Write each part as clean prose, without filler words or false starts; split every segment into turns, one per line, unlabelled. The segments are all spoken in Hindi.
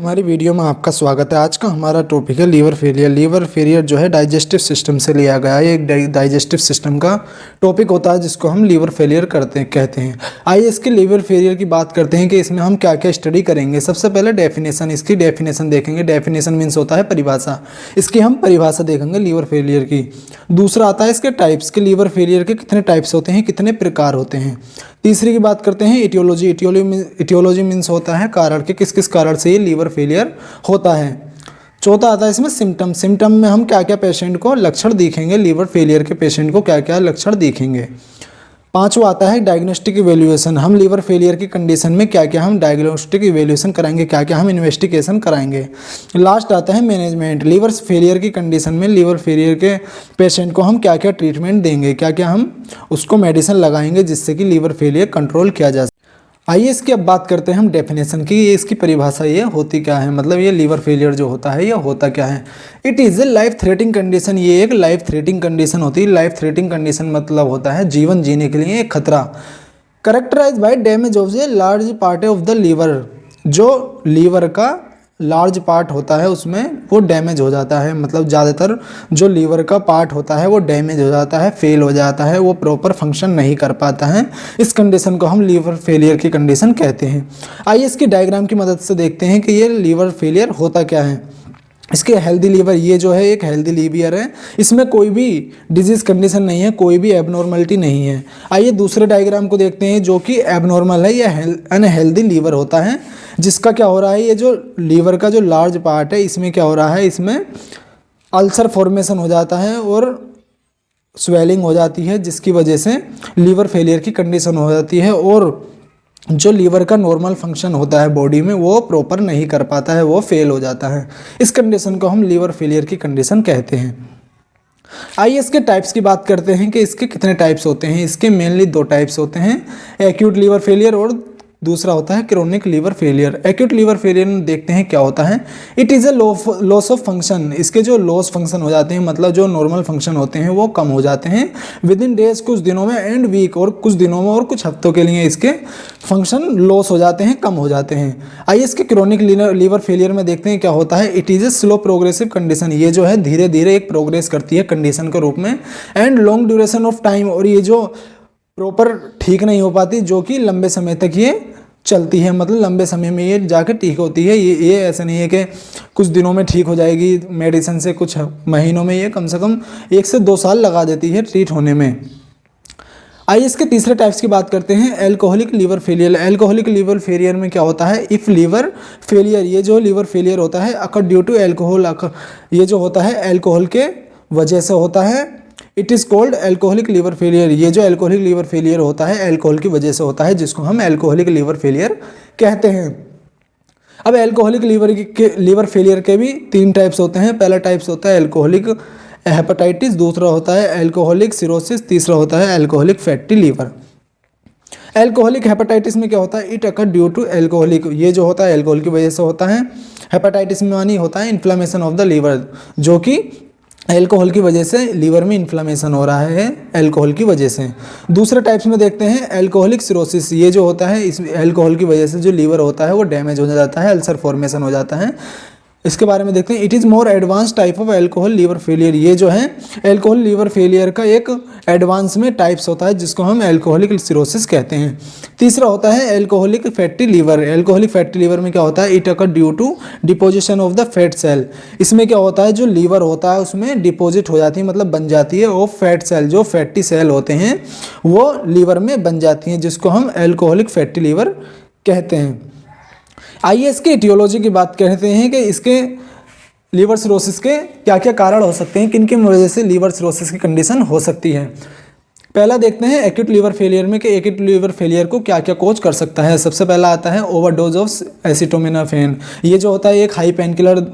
हमारी वीडियो में आपका स्वागत है। आज का हमारा टॉपिक है लीवर फेलियर। लीवर फेलियर जो है डाइजेस्टिव सिस्टम से लिया गया है। एक डाइजेस्टिव सिस्टम का टॉपिक होता है जिसको हम लीवर फेलियर कहते हैं। आइए इसके लीवर फेलियर की बात करते हैं कि इसमें हम क्या क्या स्टडी करेंगे। सबसे पहले डेफिनेशन, इसकी डेफिनेशन देखेंगे। डेफिनेशन मीन्स होता है परिभाषा, इसकी हम परिभाषा देखेंगे लीवर फेलियर की। दूसरा आता है इसके टाइप्स के, लीवर फेलियर के कितने टाइप्स होते हैं, कितने प्रकार होते हैं। तीसरी की बात करते हैं इटियोलॉजी। इटियोलॉजी मीन्स होता है कारण के किस किस कारण से ये लीवर फेलियर होता है। चौथा आता है इसमें सिम्टम। सिम्टम में हम क्या क्या पेशेंट को लक्षण दिखेंगे, लीवर फेलियर के पेशेंट को क्या क्या लक्षण दिखेंगे। पांचवा आता है डायग्नोस्टिक इवेल्युएशन। हम लीवर फेलियर की कंडीशन में क्या क्या हम डायग्नोस्टिक इवेल्युएशन कराएंगे, क्या क्या हम इन्वेस्टिगेशन कराएंगे। लास्ट आता है मैनेजमेंट। लीवर फेलियर की कंडीशन में लीवर फेलियर के पेशेंट को हम क्या क्या ट्रीटमेंट देंगे, क्या क्या हम उसको मेडिसिन लगाएंगे जिससे कि लीवर फेलियर कंट्रोल किया जा सके। आइए इसकी अब बात करते हैं हम डेफिनेशन की। ये इसकी परिभाषा ये होती क्या है, मतलब ये लीवर फेलियर जो होता है ये होता क्या है। It is A life threatening condition. ये एक लाइफ थ्रेटिंग कंडीशन होती है। लाइफ थ्रेटिंग कंडीशन मतलब होता है जीवन जीने के लिए एक खतरा। Characterise by damage of a large part of the liver. जो लीवर का लार्ज पार्ट होता है उसमें वो डैमेज हो जाता है, मतलब ज़्यादातर जो लीवर का पार्ट होता है वो डैमेज हो जाता है, फेल हो जाता है, वो प्रॉपर फंक्शन नहीं कर पाता है। इस कंडीशन को हम लीवर फेलियर की कंडीशन कहते हैं। आइए इसकी डायग्राम की मदद से देखते हैं कि ये लीवर फेलियर होता क्या है। इसके हेल्दी लीवर, ये जो है एक हेल्दी लीवर है, इसमें कोई भी डिजीज़ कंडीशन नहीं है, कोई भी एबनॉर्मलिटी नहीं है। आइए दूसरे डायग्राम को देखते हैं जो कि एबनॉर्मल है, यह अनहेल्दी लीवर होता है जिसका क्या हो रहा है, ये जो लीवर का जो लार्ज पार्ट है इसमें क्या हो रहा है, इसमें अल्सर फॉर्मेशन हो जाता है और स्वेलिंग हो जाती है जिसकी वजह से लीवर फेलियर की कंडीशन हो जाती है और जो लीवर का नॉर्मल फंक्शन होता है बॉडी में वो प्रॉपर नहीं कर पाता है, वो फेल हो जाता है। इस कंडीशन को हम लीवर फेलियर की कंडीशन कहते हैं। आइए इसके टाइप्स की बात करते हैं कि इसके कितने टाइप्स होते हैं। इसके मेनली दो टाइप्स होते हैं, एक्यूट लीवर फेलियर और दूसरा होता है chronic liver failure. Acute liver failure में देखते हैं क्या होता है। It is a loss of function. इसके जो लॉस फंक्शन हो जाते हैं, मतलब जो नॉर्मल फंक्शन होते हैं वो कम हो जाते हैं विद इन डेज, कुछ दिनों में, एंड वीक, और कुछ दिनों में और कुछ हफ्तों के लिए इसके फंक्शन लॉस हो जाते हैं, कम हो जाते हैं। आइए इसके क्रोनिक लीवर फेलियर में देखते हैं क्या होता है। It is a slow progressive condition. ये जो है धीरे धीरे एक प्रोग्रेस करती है कंडीशन के रूप में, and long duration of time, और ये जो प्रॉपर ठीक नहीं हो पाती, जो कि लंबे समय तक ये चलती है, मतलब लंबे समय में ये जाके ठीक होती है। ये ऐसा नहीं है कि कुछ दिनों में ठीक हो जाएगी मेडिसिन से, कुछ महीनों में ये कम से कम 1 से 2 साल लगा देती है ट्रीट होने में। आइए इसके तीसरे टाइप्स की बात करते हैं, alcoholic liver failure. Alcoholic liver failure में क्या होता है, इफ़ लीवर फेलियर, ये जो लीवर फेलियर होता है अकर ड्यू टू एल्कोहल, ये जो होता है एल्कोहल के वजह से होता है। It is called alcoholic liver failure. ये जो एल्कोहलिक लीवर फेलियर होता है एल्कोहल की वजह से होता है, जिसको हम एल्कोहलिक लीवर फेलियर कहते हैं। अब एल्कोहलिक लीवर फेलियर के भी 3 टाइप्स होते हैं। पहला टाइप्स होता है एल्कोहलिक हेपेटाइटिस, दूसरा होता है एल्कोहलिक सिरोसिस, तीसरा होता है alcoholic fatty liver. Alcoholic hepatitis में क्या होता है, it occur due to alcoholic, ये जो होता है एल्कोहल की वजह से होता है। हेपेटाइटिस में मानी होता है इन्फ्लामेशन ऑफ द लीवर, जो कि एल्कोहल की वजह से लीवर में इन्फ्लामेशन हो रहा है एल्कोहल की वजह से। दूसरे टाइप्स में देखते हैं एल्कोहलिक सिरोसिस। ये जो होता है इसमें एल्कोहल की वजह से जो लीवर होता है वो डैमेज हो जाता है, अल्सर फॉर्मेशन हो जाता है। इसके बारे में देखते हैं। It is more advance type of alcohol liver failure. ये जो है एल्कोहल लीवर फेलियर का एक एडवांस में टाइप्स होता है जिसको हम एल्कोहलिक सिरोसिस कहते हैं। तीसरा होता है alcoholic fatty liver. Alcoholic fatty liver में क्या होता है, it occur due to deposition of the fat cell. इसमें क्या होता है, जो लीवर होता है उसमें डिपोजिट हो जाती है, मतलब बन जाती है ऑफ फैट सेल, जो फैटी सेल होते हैं वो लीवर में बन जाती हैं, जिसको हम एल्कोहलिक फैटी लीवर कहते हैं। आइए इसके इटियोलॉजी की बात करते हैं कि इसके लीवर सिरोसिस के क्या क्या कारण हो सकते हैं, किन किन वजह से लीवर सिरोसिस की कंडीशन हो सकती है। पहला देखते हैं एक्यूट लीवर फेलियर में कि एक्यूट लीवर फेलियर को क्या क्या कॉज कर सकता है। सबसे पहला आता है ओवरडोज ऑफ एसिटामिनोफेन। ये जो होता है एक हाई पेन किलर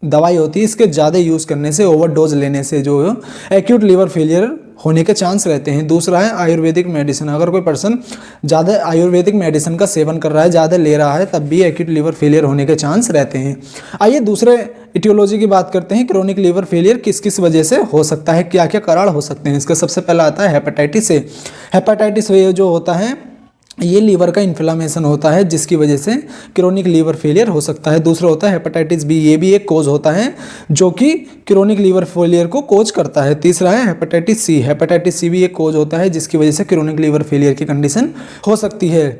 दवाई होती है, इसके ज़्यादा यूज़ करने से, ओवरडोज लेने से जो एक्यूट लीवर फेलियर होने के चांस रहते हैं। दूसरा है आयुर्वेदिक मेडिसिन। अगर कोई पर्सन ज़्यादा आयुर्वेदिक मेडिसिन का सेवन कर रहा है, ज़्यादा ले रहा है, तब भी एक्यूट लीवर फेलियर होने के चांस रहते हैं। आइए दूसरे इटियोलॉजी की बात करते हैं, क्रोनिक लीवर फेलियर किस किस वजह से हो सकता है, क्या क्या कारण हो सकते हैं। इसका सबसे पहला आता है हेपेटाइटिस ए। हेपेटाइटिस ए जो होता है ये लीवर का इन्फ्लामेशन होता है जिसकी वजह से क्रोनिक लीवर फेलियर हो सकता है। दूसरा होता है हेपेटाइटिस बी, ये भी एक कोज होता है जो कि क्रोनिक लीवर फेलियर को कोज करता है। तीसरा है हेपेटाइटिस सी, हेपेटाइटिस सी भी एक कोज होता है जिसकी वजह से क्रोनिक लीवर फेलियर की कंडीशन हो सकती है।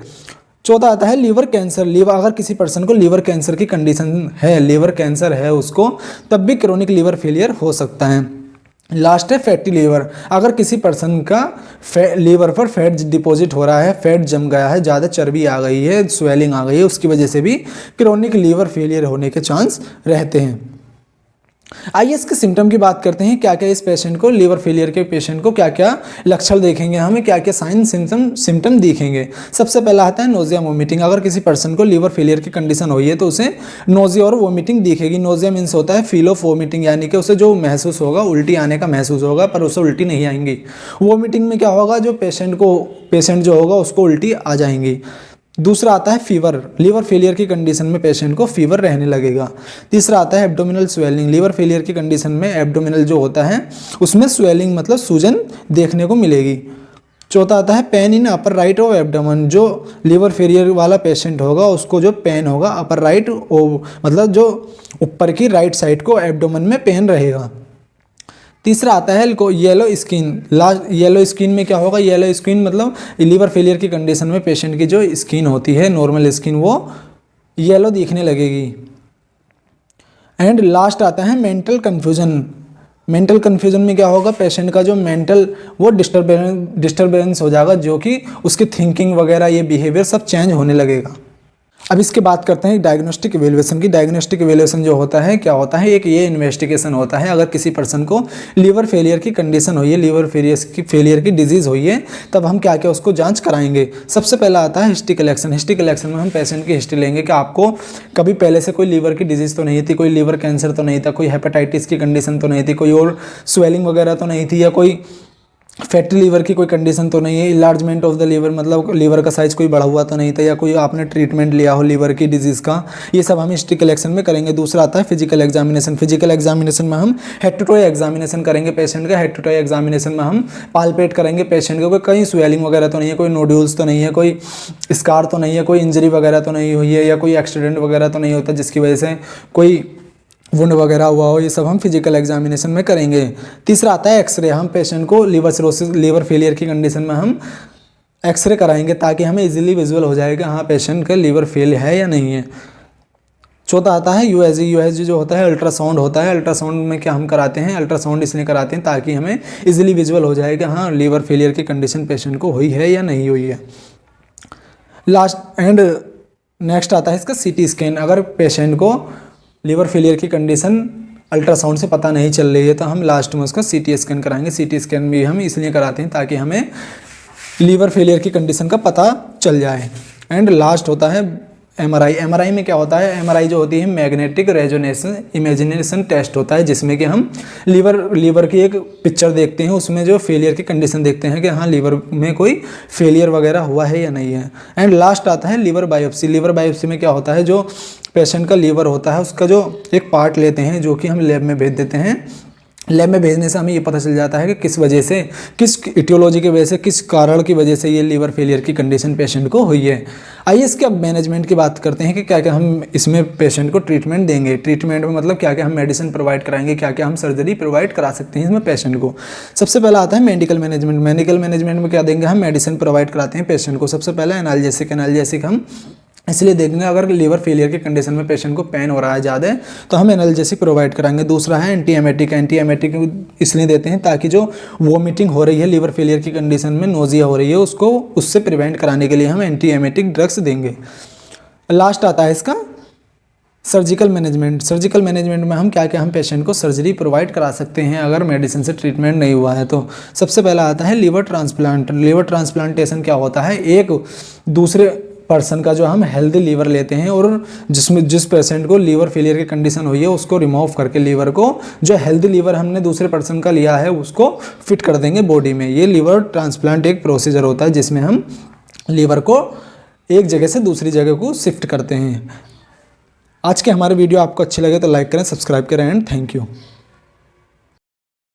चौथा आता है लीवर कैंसर। लीवर, अगर किसी पर्सन को लीवर कैंसर की कंडीशन है, लीवर कैंसर है उसको, तब भी क्रोनिक लीवर फेलियर हो सकता है। लास्ट है फैटी लीवर। अगर किसी पर्सन का लीवर पर फैट डिपॉजिट हो रहा है, फैट जम गया है, ज़्यादा चर्बी आ गई है, स्वेलिंग आ गई है, उसकी वजह से भी क्रोनिक लीवर फेलियर होने के चांस रहते हैं। आइए इसके सिम्टम की बात करते हैं। क्या क्या इस पेशेंट को, लीवर फेलियर के पेशेंट को क्या क्या लक्षण देखेंगे, हमें क्या क्या साइन सिम्टम दिखेंगे। सबसे पहला आता है नोजिया वोमिटिंग। अगर किसी पर्सन को लीवर फेलियर की कंडीशन हुई है तो उसे नोजिया और वोमिटिंग दिखेगी। नोजिया मीन्स होता है फील ऑफ वोमिटिंग, यानी कि उसे जो महसूस होगा, उल्टी आने का महसूस होगा, पर उसे उल्टी नहीं आएंगी। वोमिटिंग में क्या होगा, जो पेशेंट जो होगा उसको उल्टी आ जाएंगी। दूसरा आता है फीवर। लीवर फेलियर की कंडीशन में पेशेंट को फीवर रहने लगेगा। तीसरा आता है एब्डोमिनल स्वेलिंग। लीवर फेलियर की कंडीशन में एब्डोमिनल जो होता है उसमें स्वेलिंग मतलब सूजन देखने को मिलेगी। चौथा आता है pain in upper right of abdomen. जो लीवर फेलियर वाला पेशेंट होगा उसको जो पेन होगा अपर राइट, मतलब जो ऊपर की राइट साइड को एब्डोमेन में पेन रहेगा। तीसरा आता है येलो स्किन। येलो स्किन में क्या होगा, येलो स्किन मतलब लीवर फेलियर की कंडीशन में पेशेंट की जो स्किन होती है, नॉर्मल स्किन, वो येलो दिखने लगेगी। एंड लास्ट आता है मेंटल कन्फ्यूजन। मेंटल कन्फ्यूजन में क्या होगा, पेशेंट का जो मेंटल वो डिस्टर्बेंस हो जाएगा, जो कि उसकी थिंकिंग वगैरह ये बिहेवियर सब चेंज होने लगेगा। अब इसके बात करते हैं डायग्नोस्टिक इवेल्युएशन की। डायग्नोस्टिक इवेल्युएशन जो होता है क्या होता है, एक ये इन्वेस्टिगेशन होता है। अगर किसी पर्सन को लीवर फेलियर की कंडीशन हुई है, लीवर फेलियर की डिजीज़ हुई है, तब हम क्या क्या उसको जांच कराएंगे। सबसे पहला आता है हिस्ट्री कलेक्शन। हिस्ट्री कलेक्शन में हम पेशेंट की हिस्ट्री लेंगे कि आपको कभी पहले से कोई लीवर की डिजीज़ तो नहीं थी, कोई लीवर कैंसर तो नहीं था, कोई हेपेटाइटिस की कंडीशन तो नहीं थी, कोई और स्वेलिंग वगैरह तो नहीं थी, या कोई फैटी लीवर की कोई कंडीशन तो नहीं है, इलार्जमेंट ऑफ द लीवर मतलब लीवर का साइज कोई बढ़ा हुआ तो नहीं था, या कोई आपने ट्रीटमेंट लिया हो लीवर की डिजीज़ का। ये सब हम हिस्ट्री कलेक्शन में करेंगे। दूसरा आता है फिजिकल एग्जामिनेशन। फिजिकल एग्जामिनेशन में हम हेड टू टो एग्जामिनेशन करेंगे पेशेंट का। हेड टू टो एग्जामिनेशन में हम पालपेट करेंगे पेशेंट को, कहीं स्वेलिंग वगैरह तो नहीं है, कोई नोड्यूल्स तो नहीं है, कोई स्कार तो नहीं है, कोई इंजरी वगैरह तो नहीं हुई है, या कोई एक्सीडेंट वगैरह तो नहीं होता जिसकी वजह से कोई वुंड वगैरह हुआ हो। ये सब हम फिजिकल एग्जामिनेशन में करेंगे। तीसरा आता है एक्सरे। हम पेशेंट को लीवर सिरोसिस, लीवर फेलियर की कंडीशन में हम एक्सरे कराएंगे ताकि हमें इजीली विजुअल हो जाएगा हाँ पेशेंट का लीवर फेल है या नहीं है। चौथा आता है यूएसजी। यूएसजी जो होता है अल्ट्रासाउंड होता है। अल्ट्रासाउंड में क्या हम कराते हैं, अल्ट्रासाउंड इसलिए कराते हैं ताकि हमें इजीली विजुअल हो जाएगा हाँ लीवर फेलियर की कंडीशन पेशेंट को हुई है या नहीं हुई है। लास्ट एंड नेक्स्ट आता है इसका सीटी स्कैन। अगर पेशेंट को लीवर फेलियर की कंडीशन अल्ट्रासाउंड से पता नहीं चल रही है तो हम लास्ट में उसका सीटी स्कैन कराएंगे। सीटी स्कैन भी हम इसलिए कराते हैं ताकि हमें लीवर फेलियर की कंडीशन का पता चल जाए। एंड लास्ट होता है एमआरआई। एमआरआई में क्या होता है, एमआरआई जो होती है मैग्नेटिक रेजोनेशन इमेजिनेशन टेस्ट होता है, जिसमें कि हम लीवर की एक पिक्चर देखते हैं, उसमें जो फेलियर की कंडीशन देखते हैं कि हाँ लीवर में कोई फेलियर वगैरह हुआ है या नहीं है। एंड लास्ट आता है लीवर बायोप्सी। लीवर बायोप्सी में क्या होता है, जो पेशेंट का लीवर होता है उसका जो एक पार्ट लेते हैं जो कि हम लैब में भेज देते हैं। लैब में भेजने से हमें ये पता चल जाता है कि किस वजह से, किस इटियोलॉजी की वजह से, किस कारण की वजह से ये लीवर फेलियर की कंडीशन पेशेंट को हुई है। आइए इसके अब मैनेजमेंट की बात करते हैं कि क्या क्या हम इसमें पेशेंट को ट्रीटमेंट देंगे। ट्रीटमेंट में मतलब क्या क्या हम मेडिसिन प्रोवाइड कराएंगे, क्या क्या हम सर्जरी प्रोवाइड करा सकते हैं इसमें पेशेंट को। सबसे पहला आता है मेडिकल मैनेजमेंट। मेडिकल मैनेजमेंट में क्या देंगे, हम मेडिसिन प्रोवाइड कराते हैं पेशेंट को। सबसे पहला एनाल्जेसिक हम इसलिए देखेंगे अगर लीवर फेलियर की कंडीशन में पेशेंट को पेन हो रहा है ज़्यादा तो हम एनाल्जेसिक प्रोवाइड कराएंगे। दूसरा है एंटीएमेटिक। एंटीएमेटिक इसलिए देते हैं ताकि जो वोमिटिंग हो रही है लीवर फेलियर की कंडीशन में, नोजिया हो रही है, उसको उससे प्रिवेंट कराने के लिए हम एंटीएमेटिक ड्रग्स देंगे। लास्ट आता है इसका सर्जिकल मैनेजमेंट। सर्जिकल मैनेजमेंट में हम क्या क्या हम पेशेंट को सर्जरी प्रोवाइड करा सकते हैं अगर मेडिसिन से ट्रीटमेंट नहीं हुआ है तो। सबसे पहला आता है लीवर ट्रांसप्लांट। लीवर ट्रांसप्लांटेशन क्या होता है, एक दूसरे पर्सन का जो हम हेल्दी लीवर लेते हैं और जिस पेशेंट को लीवर फेलियर की कंडीशन हुई है उसको रिमूव करके लीवर को, जो हेल्दी लीवर हमने दूसरे पर्सन का लिया है उसको फिट कर देंगे बॉडी में। ये लीवर ट्रांसप्लांट एक प्रोसीजर होता है जिसमें हम लीवर को एक जगह से दूसरी जगह को शिफ्ट करते हैं। आज के हमारे वीडियो आपको अच्छे लगे तो लाइक करें, सब्सक्राइब करें एंड थैंक यू।